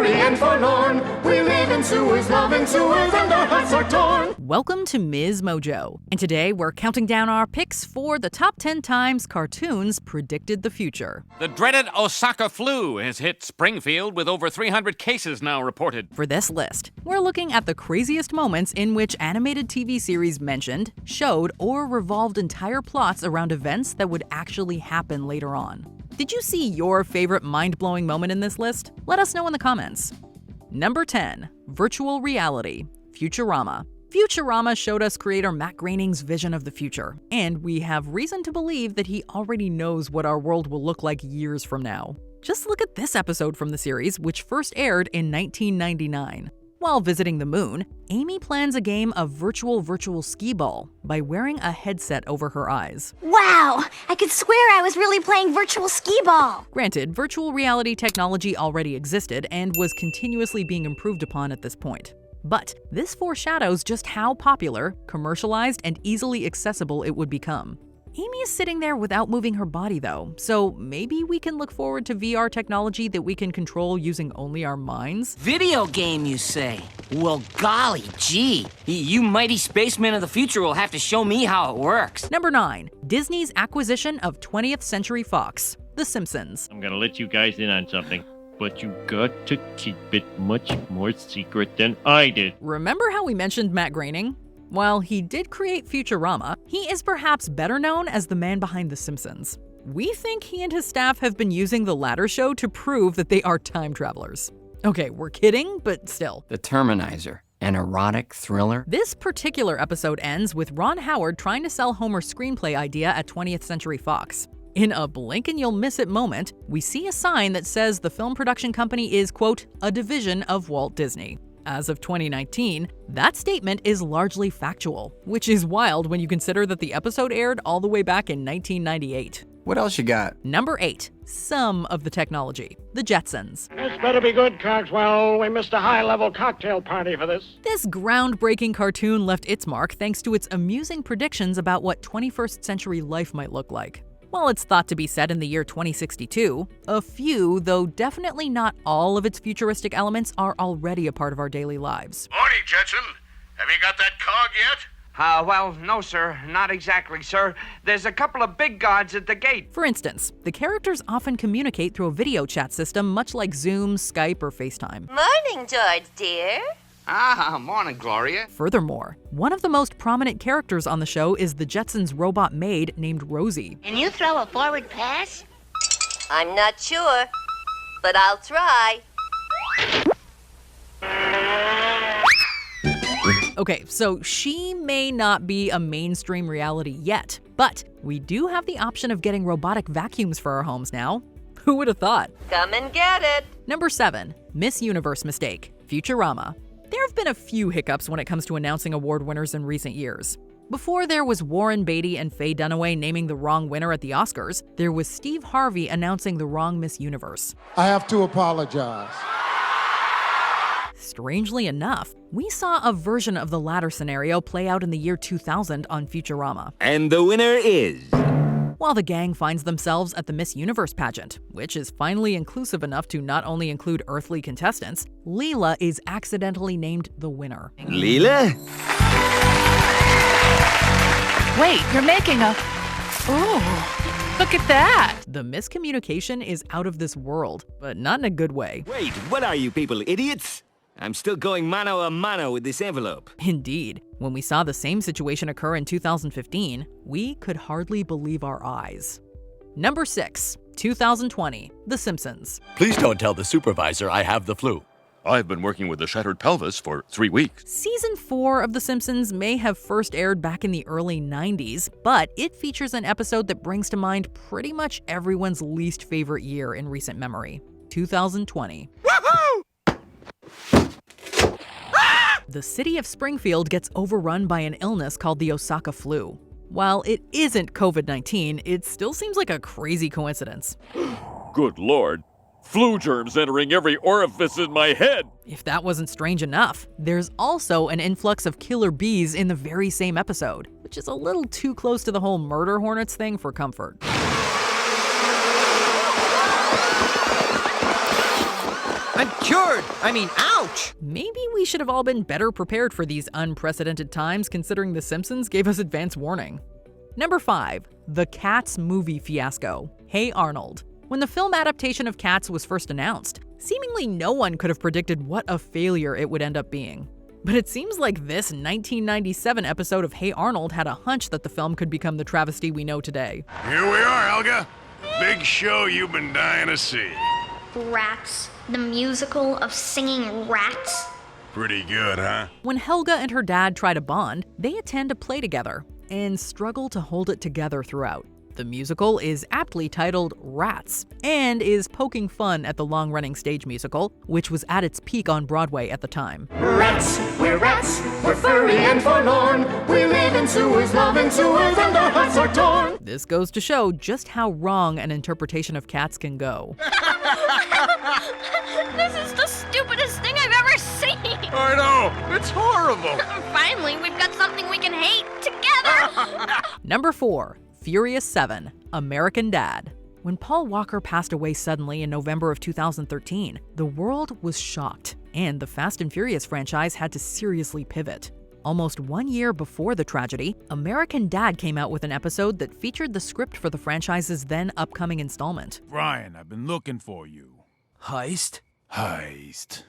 weary and forlorn. We live in sewers, love in sewers, and our hearts are torn. Welcome to MsMojo, and today we're counting down our picks for the top 10 times cartoons predicted the future. The dreaded Osaka flu has hit Springfield with over 300 cases now reported. For this list, we're looking at the craziest moments in which animated TV series mentioned, showed, or revolved entire plots around events that would actually happen later on. Did you see your favorite mind-blowing moment in this list? Let us know in the comments. Number 10. Virtual reality. Futurama. Futurama showed us creator Matt Groening's vision of the future, and we have reason to believe that he already knows what our world will look like years from now. Just look at this episode from the series, which first aired in 1999. While visiting the moon, Amy plans a game of virtual skee ball by wearing a headset over her eyes. Wow! I could swear I was really playing virtual skee ball! Granted, virtual reality technology already existed and was continuously being improved upon at this point. But this foreshadows just how popular, commercialized, and easily accessible it would become. Amy is sitting there without moving her body though, so maybe we can look forward to VR technology that we can control using only our minds? Video game, you say? Well, golly gee, you mighty spacemen of the future will have to show me how it works. Number 9. Disney's acquisition of 20th Century Fox, The Simpsons. I'm gonna let you guys in on something, but you got to keep it much more secret than I did. Remember how we mentioned Matt Groening? While he did create Futurama, he is perhaps better known as the man behind The Simpsons. We think he and his staff have been using the latter show to prove that they are time travelers. Okay, we're kidding, but still. The Terminizer, an erotic thriller? This particular episode ends with Ron Howard trying to sell Homer's screenplay idea at 20th Century Fox. In a blink and you'll miss it moment, we see a sign that says the film production company is, quote, a division of Walt Disney. As of 2019, that statement is largely factual, which is wild when you consider that the episode aired all the way back in 1998. What else you got? Number 8. Some of the technology. The Jetsons. This better be good, Cogswell. We missed a high-level cocktail party for this. This groundbreaking cartoon left its mark thanks to its amusing predictions about what 21st century life might look like. While it's thought to be set in the year 2062, a few, though definitely not all of its futuristic elements are already a part of our daily lives. Morning, Jetson. Have you got that cog yet? Well, no, sir. Not exactly, sir. There's a couple of big guards at the gate. For instance, the characters often communicate through a video chat system much like Zoom, Skype, or FaceTime. Morning, George, dear. Morning, Gloria. Furthermore, one of the most prominent characters on the show is the Jetsons' robot maid named Rosie. Can you throw a forward pass? I'm not sure, but I'll try. Okay, so she may not be a mainstream reality yet, but we do have the option of getting robotic vacuums for our homes now. Who would have thought? Come and get it. Number 7. Miss Universe mistake. Futurama. There have been a few hiccups when it comes to announcing award winners in recent years. Before there was Warren Beatty and Faye Dunaway naming the wrong winner at the Oscars, there was Steve Harvey announcing the wrong Miss Universe. I have to apologize. Strangely enough, we saw a version of the latter scenario play out in the year 2000 on Futurama. And the winner is... While the gang finds themselves at the Miss Universe pageant, which is finally inclusive enough to not only include earthly contestants, Leela is accidentally named the winner. Leela? Wait, you're making a... Ooh, look at that! The miscommunication is out of this world, but not in a good way. Wait, what are you people, idiots? I'm still going mano a mano with this envelope. Indeed. When we saw the same situation occur in 2015, we could hardly believe our eyes. Number 6. 2020. The Simpsons. Please don't tell the supervisor I have the flu. I've been working with a shattered pelvis for 3 weeks. Season 4 of The Simpsons may have first aired back in the early 90s, but it features an episode that brings to mind pretty much everyone's least favorite year in recent memory. 2020. Woohoo! The city of Springfield gets overrun by an illness called the Osaka flu. While it isn't COVID-19, it still seems like a crazy coincidence. Good Lord. Flu germs entering every orifice in my head. If that wasn't strange enough, there's also an influx of killer bees in the very same episode, which is a little too close to the whole murder hornets thing for comfort. I'm cured! Ouch! Maybe we should have all been better prepared for these unprecedented times considering The Simpsons gave us advance warning. Number 5. The Cats movie fiasco. Hey Arnold. When the film adaptation of Cats was first announced, seemingly no one could have predicted what a failure it would end up being. But it seems like this 1997 episode of Hey Arnold had a hunch that the film could become the travesty we know today. Here we are, Helga. Big show you've been dying to see. Rats. The musical of singing rats. Pretty good, huh? When Helga and her dad try to bond, they attend a play together and struggle to hold it together throughout. The musical is aptly titled Rats and is poking fun at the long-running stage musical, which was at its peak on Broadway at the time. Rats, we're furry and forlorn. We live in sewers, love in sewers, and our hearts are torn. This goes to show just how wrong an interpretation of Cats can go. This is the stupidest thing I've ever seen. I know, it's horrible. Finally, we've got something we can hate together. Number 4. Furious 7, American Dad. When Paul Walker passed away suddenly in November of 2013, the world was shocked, and the Fast and Furious franchise had to seriously pivot. Almost 1 year before the tragedy, American Dad came out with an episode that featured the script for the franchise's then upcoming installment. Brian, I've been looking for you. Heist? Heist.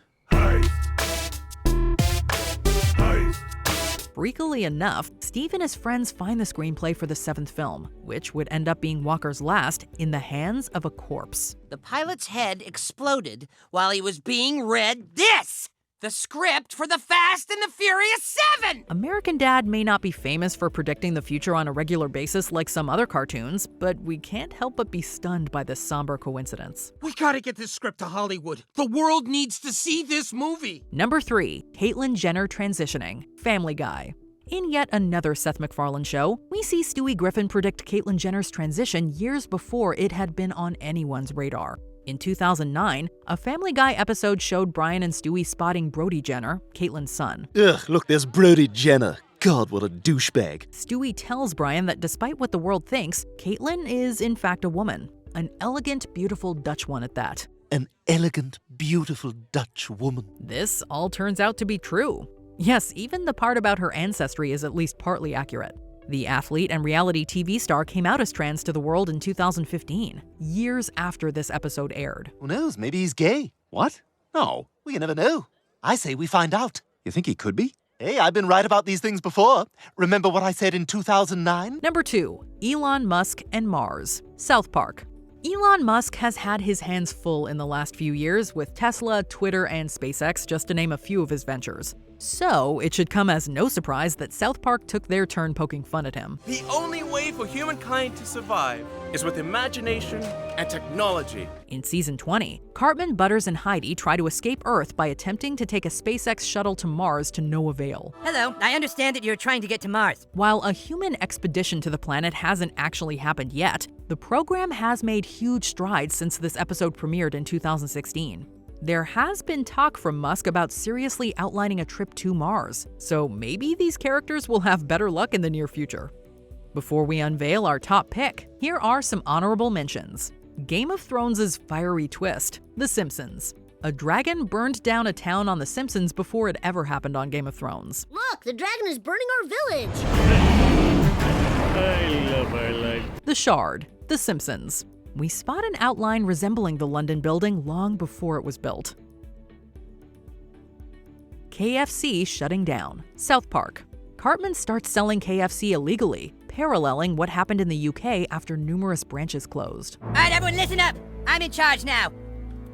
Freakily enough, Steve and his friends find the screenplay for the 7th film, which would end up being Walker's last, in the hands of a corpse. The pilot's head exploded while he was being read this! The script for the Fast and the Furious 7! American Dad may not be famous for predicting the future on a regular basis like some other cartoons, but we can't help but be stunned by this somber coincidence. We gotta get this script to Hollywood. The world needs to see this movie. Number 3. Caitlyn Jenner transitioning. Family Guy. In yet another Seth MacFarlane show, we see Stewie Griffin predict Caitlyn Jenner's transition years before it had been on anyone's radar. In 2009, a Family Guy episode showed Brian and Stewie spotting Brody Jenner, Caitlyn's son. Ugh, look, there's Brody Jenner. God, what a douchebag. Stewie tells Brian that despite what the world thinks, Caitlyn is in fact a woman. An elegant, beautiful Dutch one at that. An elegant, beautiful Dutch woman. This all turns out to be true. Yes, even the part about her ancestry is at least partly accurate. The athlete and reality TV star came out as trans to the world in 2015, years after this episode aired. Who knows, maybe he's gay. What? No. We never know. I say we find out. You think he could be? Hey, I've been right about these things before. Remember what I said in 2009? Number 2. Elon Musk and Mars. South Park. Elon Musk has had his hands full in the last few years with Tesla, Twitter, and SpaceX, just to name a few of his ventures. So, it should come as no surprise that South Park took their turn poking fun at him. The only way for humankind to survive is with imagination and technology. In season 20, Cartman, Butters, and Heidi try to escape Earth by attempting to take a SpaceX shuttle to Mars to no avail. Hello, I understand that you're trying to get to Mars. While a human expedition to the planet hasn't actually happened yet, the program has made huge strides since this episode premiered in 2016. There has been talk from Musk about seriously outlining a trip to Mars, so maybe these characters will have better luck in the near future. Before we unveil our top pick, here are some honorable mentions. Game of Thrones' fiery twist, The Simpsons. A dragon burned down a town on The Simpsons before it ever happened on Game of Thrones. Look, the dragon is burning our village. I love our life. The Shard, The Simpsons. We spot an outline resembling the London building long before it was built. KFC shutting down. South Park. Cartman starts selling KFC illegally, paralleling what happened in the UK after numerous branches closed. All right, everyone listen up. I'm in charge now.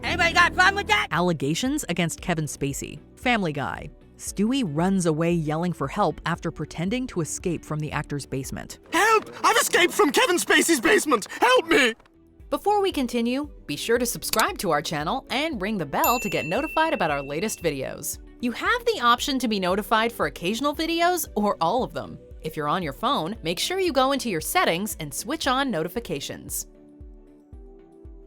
Anybody got a problem with that? Allegations against Kevin Spacey. Family Guy. Stewie runs away yelling for help after pretending to escape from the actor's basement. Help! I've escaped from Kevin Spacey's basement! Help me! Before we continue, be sure to subscribe to our channel and ring the bell to get notified about our latest videos. You have the option to be notified for occasional videos or all of them. If you're on your phone, make sure you go into your settings and switch on notifications.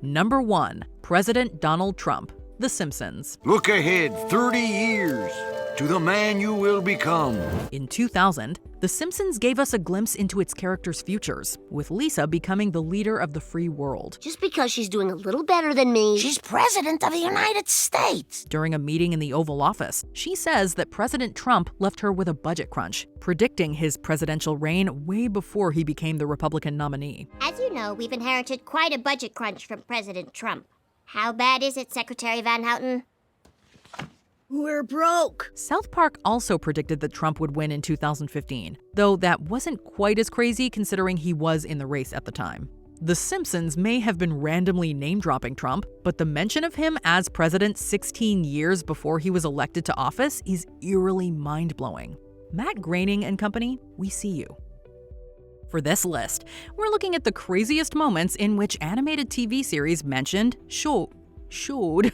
Number 1. President Donald Trump. The Simpsons. Look ahead 30 years. to the man you will become. In 2000, The Simpsons gave us a glimpse into its characters' futures, with Lisa becoming the leader of the free world. Just because she's doing a little better than me, she's president of the United States. During a meeting in the Oval Office, she says that President Trump left her with a budget crunch, predicting his presidential reign way before he became the Republican nominee. As you know, we've inherited quite a budget crunch from President Trump. How bad is it, Secretary Van Houten? We're broke. South Park also predicted that Trump would win in 2015, though that wasn't quite as crazy considering he was in the race at the time. The Simpsons may have been randomly name-dropping Trump, but the mention of him as president 16 years before he was elected to office is eerily mind-blowing. Matt Groening and company, we see you. For this list, we're looking at the craziest moments in which animated TV series mentioned, showed